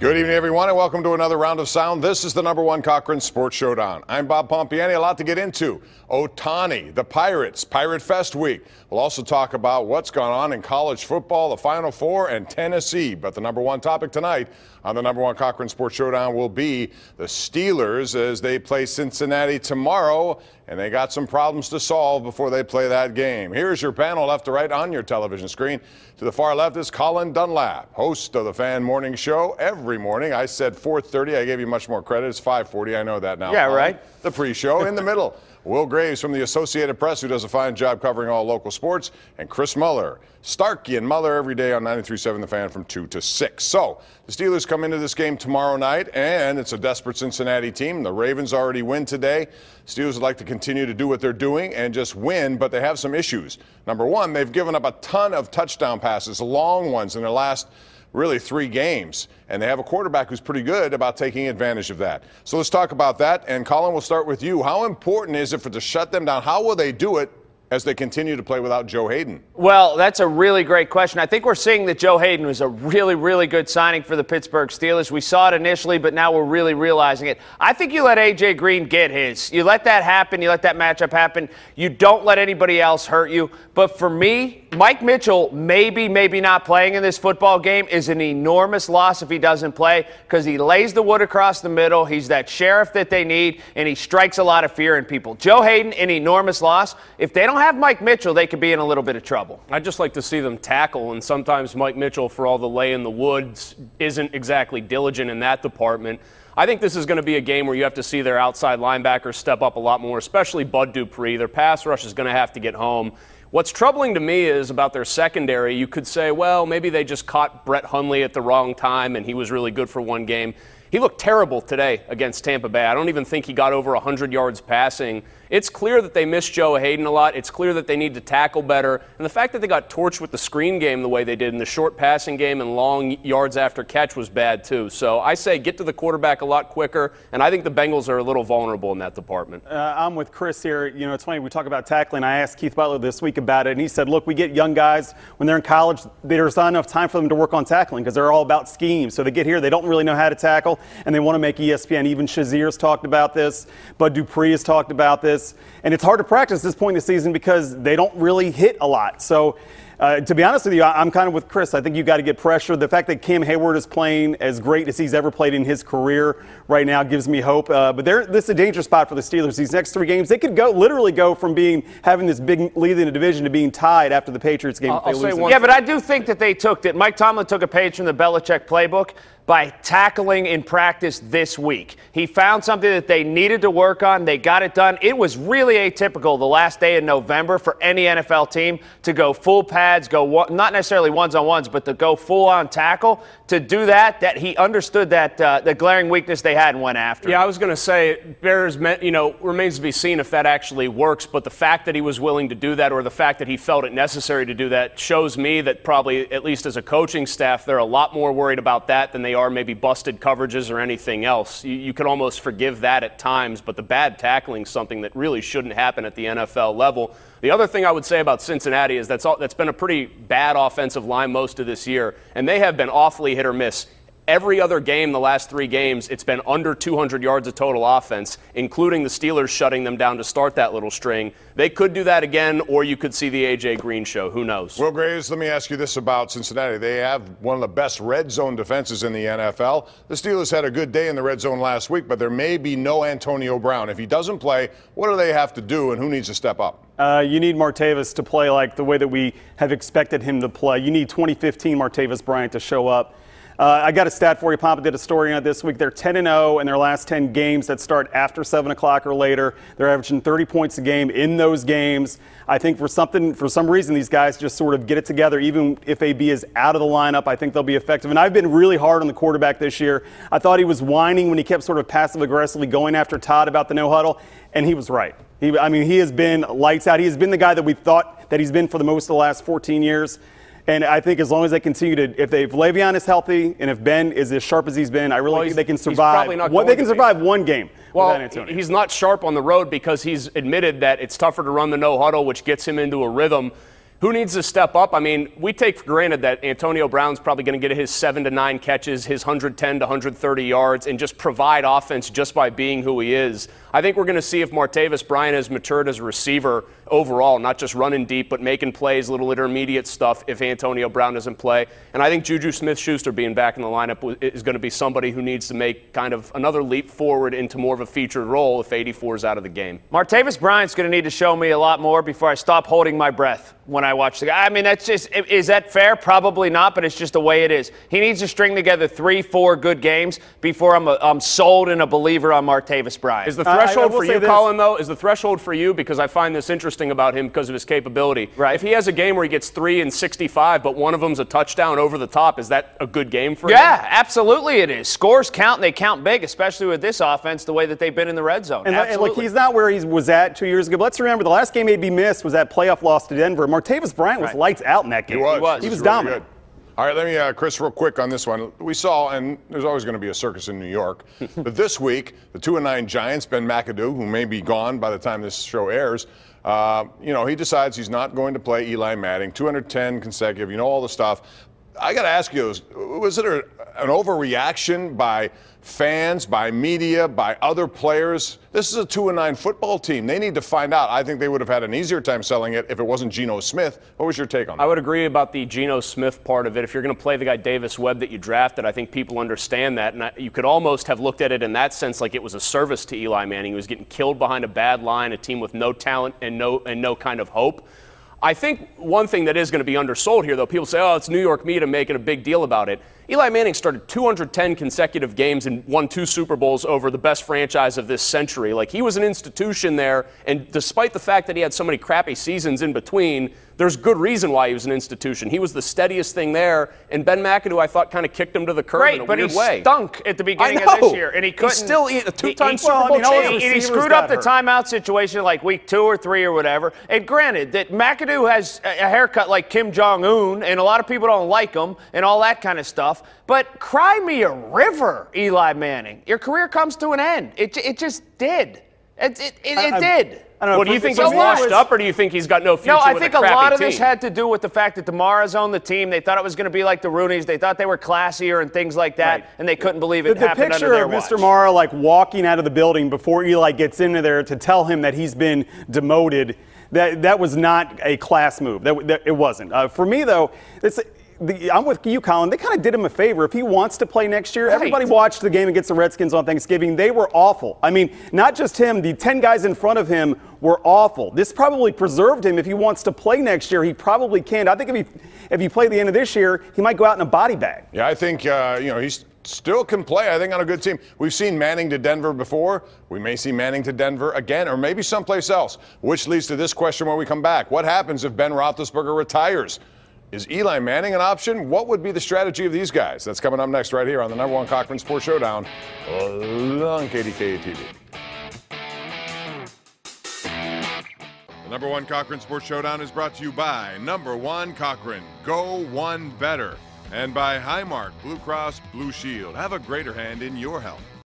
Good evening, everyone, and welcome to another round of sound. This is the #1 Cochran Sports Showdown. I'm Bob Pompeani. A lot to get into. Ohtani, the Pirates, Pirate Fest week. We'll also talk about what's gone on in college football, the Final Four, and Tennessee. But the #1 topic tonight on the #1 Cochran Sports Showdown will be the Steelers as they play Cincinnati tomorrow, and they got some problems to solve before they play that game. Here's your panel left to right on your television screen. To the far left is Colin Dunlap, host of the Fan Morning Show every morning. I said 4:30. I gave you much more credit. It's 5:40. I know that now. Yeah, right. The pre-show in the middle. Will Graves from the Associated Press, who does a fine job covering all local sports, and Chris Mueller. Starkey and Mueller every day on 93.7 The Fan from 2 to 6. So the Steelers come into this game tomorrow night, and it's a desperate Cincinnati team. The Ravens already win today. Steelers would like to continue to do what they're doing and just win, but they have some issues. Number one, they've given up a ton of touchdown passes, long ones, in their last really 3 games, and they have a quarterback who's pretty good about taking advantage of that. So let's talk about that, and Colin, we'll start with you. How important is it to shut them down? How will they do it as they continue to play without Joe Hayden? Well, that's a really great question. I think we're seeing that Joe Hayden was a really, really good signing for the Pittsburgh Steelers. We saw it initially, but now we're really realizing it. I think you let A.J. Green get his. You let that happen. You let that matchup happen. You don't let anybody else hurt you. But for me, Mike Mitchell maybe not playing in this football game is an enormous loss if he doesn't play, because he lays the wood across the middle. He's that sheriff that they need, and he strikes a lot of fear in people. Joe Hayden, an enormous loss. If they don't have Mike Mitchell, they could be in a little bit of trouble. I'd just like to see them tackle, and sometimes Mike Mitchell, for all the lay in the woods, isn't exactly diligent in that department. I think this is going to be a game where you have to see their outside linebackers step up a lot more, especially Bud Dupree. Their pass rush is going to have to get home. What's troubling to me is about their secondary. You could say, well, maybe they just caught Brett Hundley at the wrong time, and he was really good for one game. He looked terrible today against Tampa Bay. I don't even think he got over 100 yards passing. It's clear that they miss Joe Hayden a lot. It's clear that they need to tackle better. And the fact that they got torched with the screen game the way they did in the short passing game and long yards after catch was bad too. So I say get to the quarterback a lot quicker, and I think the Bengals are a little vulnerable in that department. I'm with Chris here. You know, it's funny, we talk about tackling. I asked Keith Butler this week about it, and he said, look, we get young guys when they're in college, there's not enough time for them to work on tackling because they're all about schemes. So they get here, they don't really know how to tackle, and they want to make ESPN. Even Shazier's talked about this. Bud Dupree has talked about this. And it's hard to practice at this point in the season because they don't really hit a lot. So to be honest with you, I'm kind of with Chris. I think you've got to get pressure. The fact that Cam Hayward is playing as great as he's ever played in his career right now gives me hope. But this is a dangerous spot for the Steelers. These next 3 games, they could literally go from having this big lead in the division to being tied after the Patriots game. Yeah, but I do think that they took it. Mike Tomlin took a page from the Belichick playbook by tackling in practice this week. He found something that they needed to work on. They got it done. It was really atypical the last day in November for any NFL team to go full pads, not necessarily ones-on-ones, but to go full-on tackle. To do that he understood that the glaring weakness they had and went after. Yeah, I was going to say, remains to be seen if that actually works, but the fact that he was willing to do that, or the fact that he felt it necessary to do that, shows me that probably, at least as a coaching staff, they're a lot more worried about that than they are maybe busted coverages or anything else. You could almost forgive that at times, but the bad tackling is something that really shouldn't happen at the NFL level. The other thing I would say about Cincinnati is that's been a pretty bad offensive line most of this year, and they have been awfully hit or miss. Every other game, the last 3 games, it's been under 200 yards of total offense, including the Steelers shutting them down to start that little string. They could do that again, or you could see the A.J. Green show. Who knows? Well, Graves, let me ask you this about Cincinnati. They have one of the best red zone defenses in the NFL. The Steelers had a good day in the red zone last week, but there may be no Antonio Brown. If he doesn't play, what do they have to do, and who needs to step up? You need Martavis to play like the way that we have expected him to play. You need 2015 Martavis Bryant to show up. I got a stat for you. Papa did a story on it this week. They're 10-0 in their last 10 games that start after 7 o'clock or later. They're averaging 30 points a game in those games. I think for some reason, these guys just sort of get it together. Even if AB is out of the lineup, I think they'll be effective. And I've been really hard on the quarterback this year. I thought he was whining when he kept sort of passive-aggressively going after Todd about the no huddle, and he was right. He has been lights out. He has been the guy that we thought that he's been for the most of the last 14 years. And I think as long as they continue to, if Le'Veon is healthy and if Ben is as sharp as he's been, I really think they can survive. They can survive one game. Well, he's not sharp on the road because he's admitted that it's tougher to run the no huddle, which gets him into a rhythm. Who needs to step up? I mean, we take for granted that Antonio Brown's probably going to get his 7 to 9 catches, his 110 to 130 yards, and just provide offense just by being who he is. I think we're going to see if Martavis Bryant has matured as a receiver overall, not just running deep, but making plays, little intermediate stuff if Antonio Brown doesn't play. And I think Juju Smith-Schuster being back in the lineup is going to be somebody who needs to make kind of another leap forward into more of a featured role if 84 is out of the game. Martavis Bryant's going to need to show me a lot more before I stop holding my breath when I watch the guy. I mean, that's just, is that fair? Probably not, but it's just the way it is. He needs to string together 3-4 good games before I'm sold and a believer on Martavis Bryant. Is the threshold for you, Colin, though, is the threshold for you, because I find this interesting about him because of his capability. Right. If he has a game where he gets 3 and 65, but one of them's a touchdown over the top, is that a good game for him? Yeah, absolutely it is. Scores count, and they count big, especially with this offense, the way that they've been in the red zone. And look, he's not where he was at 2 years ago. But let's remember, the last game AB missed was that playoff loss to Denver. Martavis Bryant was lights out in that game. He was really dominant. Good. All right, let me, Chris, real quick on this one. We saw, and there's always going to be a circus in New York, but this week, the 2-9 Giants, Ben McAdoo, who may be gone by the time this show airs, he decides he's not going to play Eli Manning, 210 consecutive, all the stuff. I got to ask you, was it an overreaction by fans, by media, by other players? This is a 2-9 football team. They need to find out. I think they would have had an easier time selling it if it wasn't Geno Smith. What was your take on that? I would agree about the Geno Smith part of it. If you're going to play the guy Davis Webb that you drafted, I think people understand that. And you could almost have looked at it in that sense like it was a service to Eli Manning. He was getting killed behind a bad line, a team with no talent and no kind of hope. I think one thing that is going to be undersold here, though, people say, oh, it's New York media making a big deal about it. Eli Manning started 210 consecutive games and won 2 Super Bowls over the best franchise of this century. Like, he was an institution there, and despite the fact that he had so many crappy seasons in between, there's good reason why he was an institution. He was the steadiest thing there, and Ben McAdoo, I thought, kind of kicked him to the curb in a weird way. But he stunk at the beginning of this year, and he couldn't. He's still a 2-time Super Bowl champion. And he screwed up the timeout situation like week 2 or 3 or whatever. And granted, that McAdoo has a haircut like Kim Jong-un, and a lot of people don't like him, and all that kind of stuff. But cry me a river, Eli Manning. Your career comes to an end. It just did. It did. I don't know, do you think he's washed up, or do you think he's got no future with a crappy team? No, I think a lot of this had to do with the fact that DeMara's on the team. They thought it was going to be like the Rooneys. They thought they were classier and things like that, and they couldn't believe it happened under their watch. The picture of Mr. Mara walking out of the building before Eli gets into there to tell him that he's been demoted, that was not a class move. It wasn't. For me, though, I'm with you, Colin. They kind of did him a favor. If he wants to play next year, everybody watched the game against the Redskins on Thanksgiving. They were awful. I mean, not just him. The 10 guys in front of him were awful. This probably preserved him. If he wants to play next year, he probably can. I think if he played the end of this year, he might go out in a body bag. Yeah, I think, he's still can play, I think, on a good team. We've seen Manning to Denver before. We may see Manning to Denver again, or maybe someplace else, which leads to this question when we come back. What happens if Ben Roethlisberger retires? Is Eli Manning an option? What would be the strategy of these guys? That's coming up next right here on the #1 Cochran Sports Showdown on KDKA-TV. The #1 Cochran Sports Showdown is brought to you by #1 Cochran. Go one better. And by Highmark Blue Cross Blue Shield. Have a greater hand in your health.